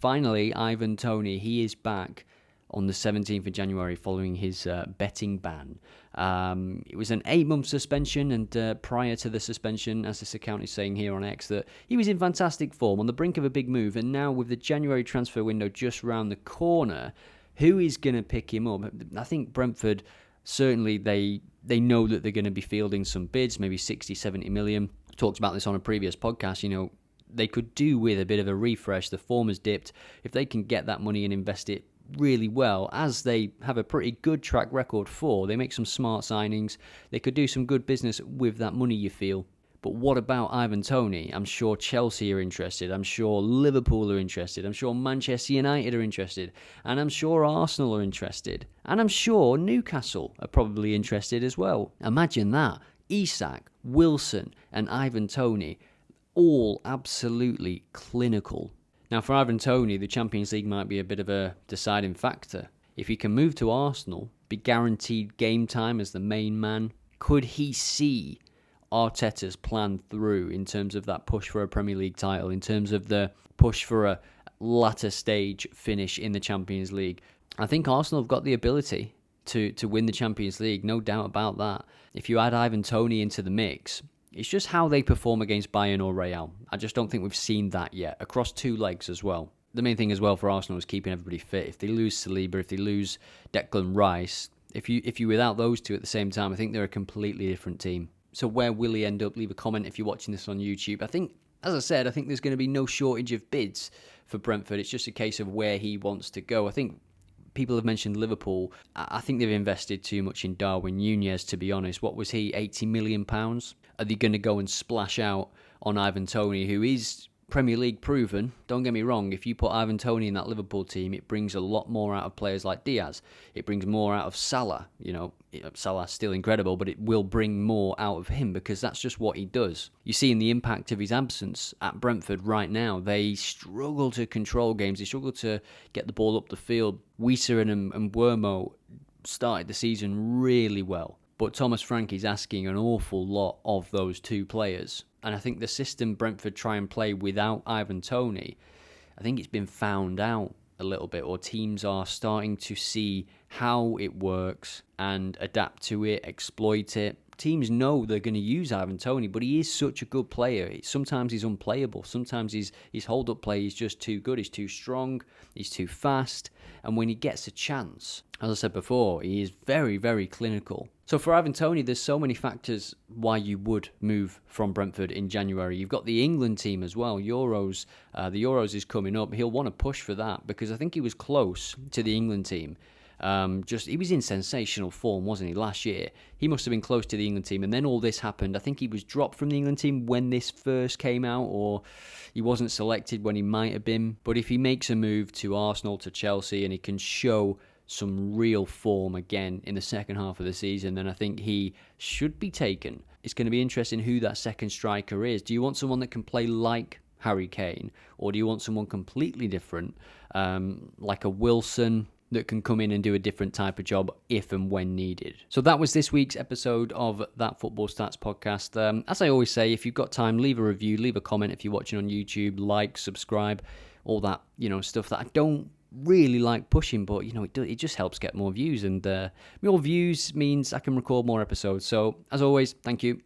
finally, Ivan Toney, he is back on the 17th of January following his betting ban. It was an 8-month suspension, and prior to the suspension, as this account is saying here on X, that he was in fantastic form, on the brink of a big move, and now with the January transfer window just round the corner, who is going to pick him up? I think Brentford, certainly they know that they're going to be fielding some bids, maybe 60, 70 million. I talked about this on a previous podcast, they could do with a bit of a refresh. The form has dipped. If they can get that money and invest it really well, as they have a pretty good track record for, they make some smart signings, they could do some good business with that money, you feel. But what about Ivan Toney? I'm sure Chelsea are interested, I'm sure Liverpool are interested, I'm sure Manchester United are interested, and I'm sure Arsenal are interested, and I'm sure Newcastle are probably interested as well. Imagine that. Isak, Wilson and Ivan Toney, all absolutely clinical. Now, for Ivan Toney, the Champions League might be a bit of a deciding factor. If he can move to Arsenal, be guaranteed game time as the main man, could he see Arteta's plan through in terms of that push for a Premier League title, in terms of the push for a latter stage finish in the Champions League? I think Arsenal have got the ability to win the Champions League, no doubt about that. If you add Ivan Toney into the mix, it's just how they perform against Bayern or Real. I just don't think we've seen that yet, across two legs as well. The main thing as well for Arsenal is keeping everybody fit. If they lose Saliba, if they lose Declan Rice, if you're without those two at the same time, I think they're a completely different team. So where will he end up? Leave a comment if you're watching this on YouTube. I think, as I said, there's going to be no shortage of bids for Brentford. It's just a case of where he wants to go. I think people have mentioned Liverpool. I think they've invested too much in Darwin Núñez, to be honest. What was he, £80 million? Are they going to go and splash out on Ivan Toney, who is Premier League proven? Don't get me wrong, if you put Ivan Toney in that Liverpool team, it brings a lot more out of players like Diaz. It brings more out of Salah. Salah's still incredible, but it will bring more out of him because that's just what he does. You see in the impact of his absence at Brentford right now, they struggle to control games. They struggle to get the ball up the field. Wieser and Wermo started the season really well. But Thomas Frank is asking an awful lot of those two players. And I think the system Brentford try and play without Ivan Toney, I think it's been found out a little bit, or teams are starting to see how it works and adapt to it, exploit it. Teams know they're going to use Ivan Toney, but he is such a good player. Sometimes he's unplayable. Sometimes his hold-up play is just too good. He's too strong. He's too fast. And when he gets a chance, as I said before, he is very, very clinical. So for Ivan Toney, there's so many factors why you would move from Brentford in January. You've got the England team as well, Euros. The Euros is coming up. He'll want to push for that because I think he was close to the England team. He was in sensational form, wasn't he, last year? He must have been close to the England team, and then all this happened. I think he was dropped from the England team when this first came out, or he wasn't selected when he might have been. But if he makes a move to Arsenal, to Chelsea, and he can show some real form again in the second half of the season, then I think he should be taken. It's going to be interesting who that second striker is. Do you want someone that can play like Harry Kane, or do you want someone completely different, like a Wilson, that can come in and do a different type of job if and when needed? So that was this week's episode of That Football Stats podcast. As I always say, if you've got time, leave a review, leave a comment if you're watching on YouTube, like, subscribe, all that, stuff that I don't really like pushing, but it just helps get more views, and more views means I can record more episodes. So as always, thank you.